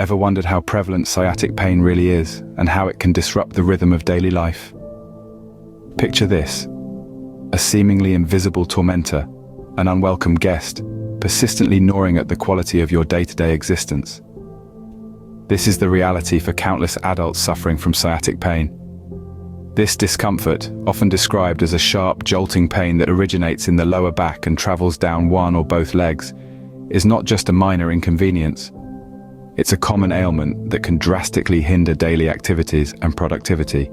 Ever wondered how prevalent sciatic pain really is and how it can disrupt the rhythm of daily life? Picture this: a seemingly invisible tormentor, an unwelcome guest, persistently gnawing at the quality of your day-to-day existence. This is the reality for countless adults suffering from sciatic pain. This discomfort, often described as a sharp, jolting pain that originates in the lower back and travels down one or both legs, is not just a minor inconvenience. It's a common ailment that can drastically hinder daily activities and productivity.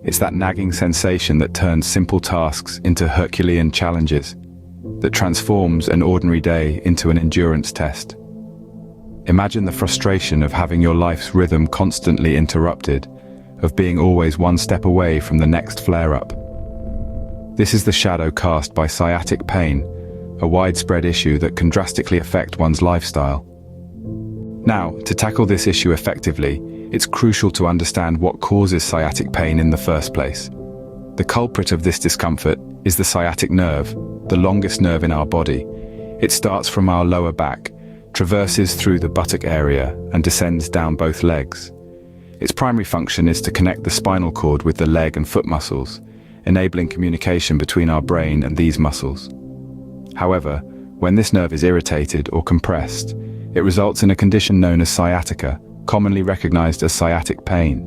It's that nagging sensation that turns simple tasks into Herculean challenges, that transforms an ordinary day into an endurance test. Imagine the frustration of having your life's rhythm constantly interrupted, of being always one step away from the next flare-up. This is the shadow cast by sciatic pain, a widespread issue that can drastically affect one's lifestyle. Now, to tackle this issue effectively, it's crucial to understand what causes sciatic pain in the first place. The culprit of this discomfort is the sciatic nerve, the longest nerve in our body. It starts from our lower back, traverses through the buttock area, and descends down both legs. Its primary function is to connect the spinal cord with the leg and foot muscles, enabling communication between our brain and these muscles. However, when this nerve is irritated or compressed, it results in a condition known as sciatica, commonly recognized as sciatic pain.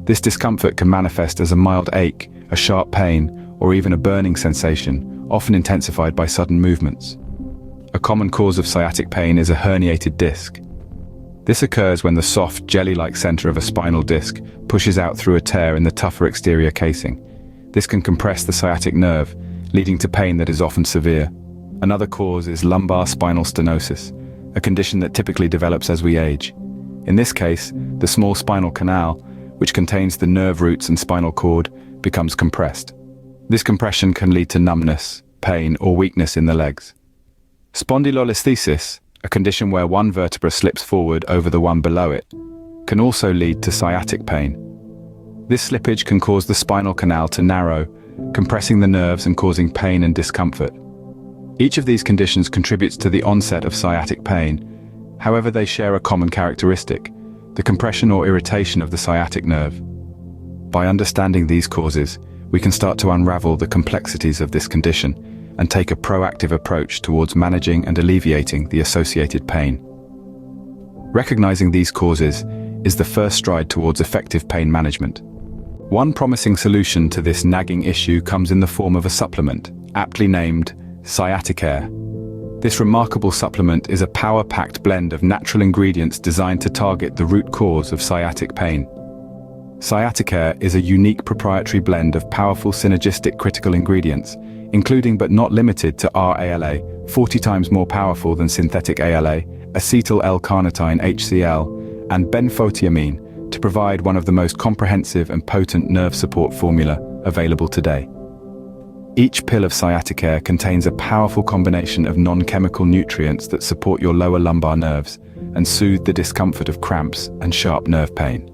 This discomfort can manifest as a mild ache, a sharp pain, or even a burning sensation, often intensified by sudden movements. A common cause of sciatic pain is a herniated disc. This occurs when the soft, jelly-like center of a spinal disc pushes out through a tear in the tougher exterior casing. This can compress the sciatic nerve, leading to pain that is often severe. Another cause is lumbar spinal stenosis, a condition that typically develops as we age. In this case, the small spinal canal, which contains the nerve roots and spinal cord, becomes compressed. This compression can lead to numbness, pain, or weakness in the legs. Spondylolisthesis, a condition where one vertebra slips forward over the one below it, can also lead to sciatic pain. This slippage can cause the spinal canal to narrow, compressing the nerves and causing pain and discomfort. Each of these conditions contributes to the onset of sciatic pain. However, they share a common characteristic: the compression or irritation of the sciatic nerve. By understanding these causes, we can start to unravel the complexities of this condition and take a proactive approach towards managing and alleviating the associated pain. Recognizing these causes is the first stride towards effective pain management. One promising solution to this nagging issue comes in the form of a supplement, aptly named Sciaticare. This remarkable supplement is a power-packed blend of natural ingredients designed to target the root cause of sciatic pain. Sciaticare is a unique proprietary blend of powerful synergistic critical ingredients, including but not limited to R-ALA, 40 times more powerful than synthetic ALA, acetyl L-carnitine HCl, and benfotiamine, to provide one of the most comprehensive and potent nerve support formula available today. Each pill of Sciaticare contains a powerful combination of non-chemical nutrients that support your lower lumbar nerves and soothe the discomfort of cramps and sharp nerve pain.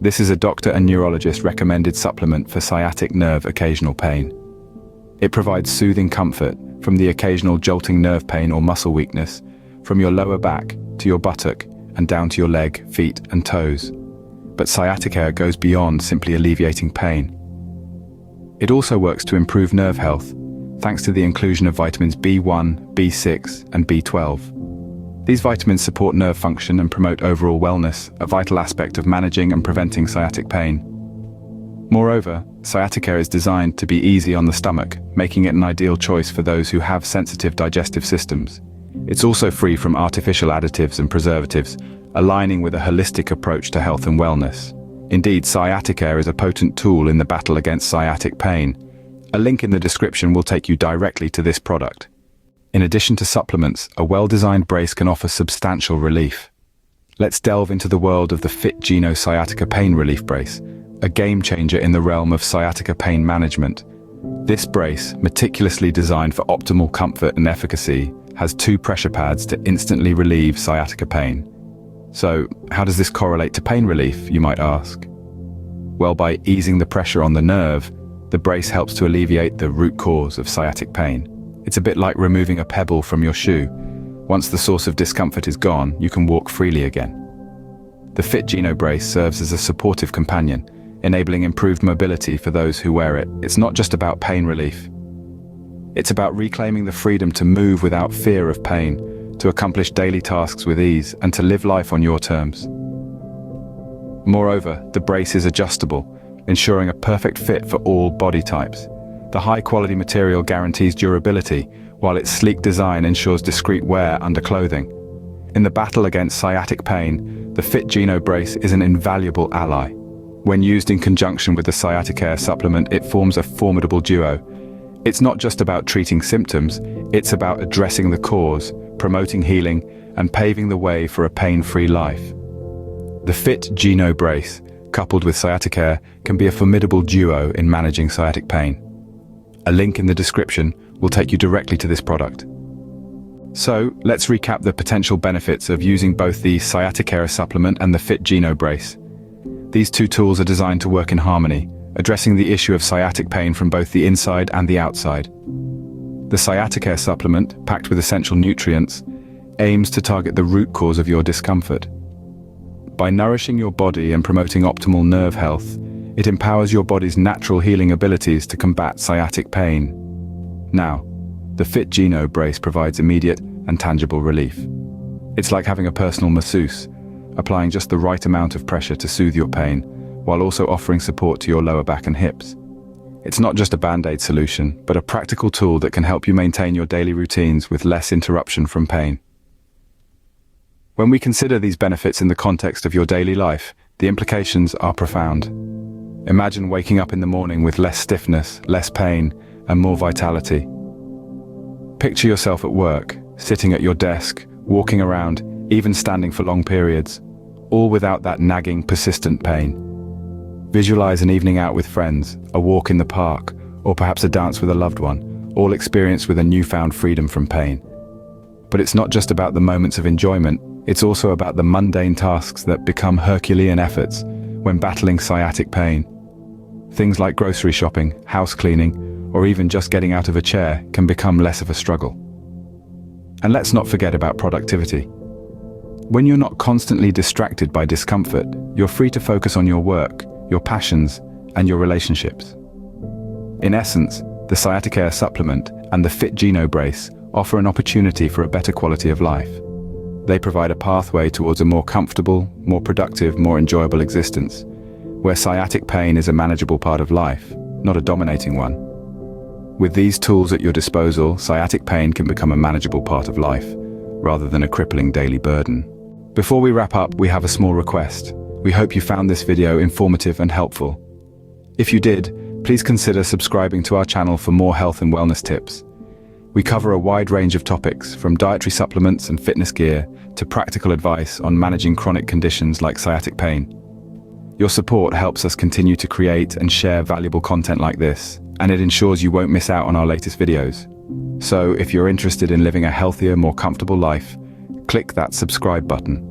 This is a doctor and neurologist recommended supplement for sciatic nerve occasional pain. It provides soothing comfort from the occasional jolting nerve pain or muscle weakness, from your lower back to your buttock and down to your leg, feet and toes. But Sciaticare goes beyond simply alleviating pain. It also works to improve nerve health, thanks to the inclusion of vitamins B1, B6, and B12. These vitamins support nerve function and promote overall wellness, a vital aspect of managing and preventing sciatic pain. Moreover, Sciaticare is designed to be easy on the stomach, making it an ideal choice for those who have sensitive digestive systems. It's also free from artificial additives and preservatives, aligning with a holistic approach to health and wellness. Indeed, Sciaticare is a potent tool in the battle against sciatic pain. A link in the description will take you directly to this product. In addition to supplements, a well-designed brace can offer substantial relief. Let's delve into the world of the Fit Geno Sciatica Pain Relief Brace, a game-changer in the realm of sciatica pain management. This brace, meticulously designed for optimal comfort and efficacy, has 2 pressure pads to instantly relieve sciatica pain. So, how does this correlate to pain relief, you might ask? Well, by easing the pressure on the nerve, the brace helps to alleviate the root cause of sciatic pain. It's a bit like removing a pebble from your shoe. Once the source of discomfort is gone, you can walk freely again. The Fit Geno Brace serves as a supportive companion, enabling improved mobility for those who wear it. It's not just about pain relief. It's about reclaiming the freedom to move without fear of pain, to accomplish daily tasks with ease, and to live life on your terms. Moreover, the brace is adjustable, ensuring a perfect fit for all body types. The high-quality material guarantees durability, while its sleek design ensures discreet wear under clothing. In the battle against sciatic pain, the Fit Geno Brace is an invaluable ally. When used in conjunction with the Sciatic supplement, it forms a formidable duo. It's not just about treating symptoms, it's about addressing the cause, promoting healing, and paving the way for a pain-free life. The Fit Geno Brace, coupled with Sciatic can be a formidable duo in managing sciatic pain. A link in the description will take you directly to this product. So, let's recap the potential benefits of using both the Sciatic supplement and the Fit Geno Brace. These two tools are designed to work in harmony, addressing the issue of sciatic pain from both the inside and the outside. The Sciatic supplement, packed with essential nutrients, aims to target the root cause of your discomfort. By nourishing your body and promoting optimal nerve health, it empowers your body's natural healing abilities to combat sciatic pain. Now, the Fit Geno Brace provides immediate and tangible relief. It's like having a personal masseuse, applying just the right amount of pressure to soothe your pain, while also offering support to your lower back and hips. It's not just a band-aid solution, but a practical tool that can help you maintain your daily routines with less interruption from pain. When we consider these benefits in the context of your daily life, the implications are profound. Imagine waking up in the morning with less stiffness, less pain, and more vitality. Picture yourself at work, sitting at your desk, walking around, even standing for long periods, all without that nagging, persistent pain. Visualize an evening out with friends, a walk in the park, or perhaps a dance with a loved one, all experienced with a newfound freedom from pain. But it's not just about the moments of enjoyment, it's also about the mundane tasks that become Herculean efforts when battling sciatic pain. Things like grocery shopping, house cleaning, or even just getting out of a chair can become less of a struggle. And let's not forget about productivity. When you're not constantly distracted by discomfort, you're free to focus on your work, your passions, and your relationships. In essence, the Sciatic supplement and the Fit Geno Brace offer an opportunity for a better quality of life. They provide a pathway towards a more comfortable, more productive, more enjoyable existence, where sciatic pain is a manageable part of life, not a dominating one. With these tools at your disposal, sciatic pain can become a manageable part of life, rather than a crippling daily burden. Before we wrap up, we have a small request. We hope you found this video informative and helpful. If you did, please consider subscribing to our channel for more health and wellness tips. We cover a wide range of topics, from dietary supplements and fitness gear to practical advice on managing chronic conditions like sciatic pain. Your support helps us continue to create and share valuable content like this, and it ensures you won't miss out on our latest videos. So, if you're interested in living a healthier, more comfortable life, click that subscribe button.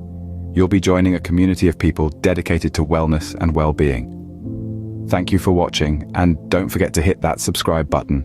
You'll be joining a community of people dedicated to wellness and well-being. Thank you for watching, and don't forget to hit that subscribe button.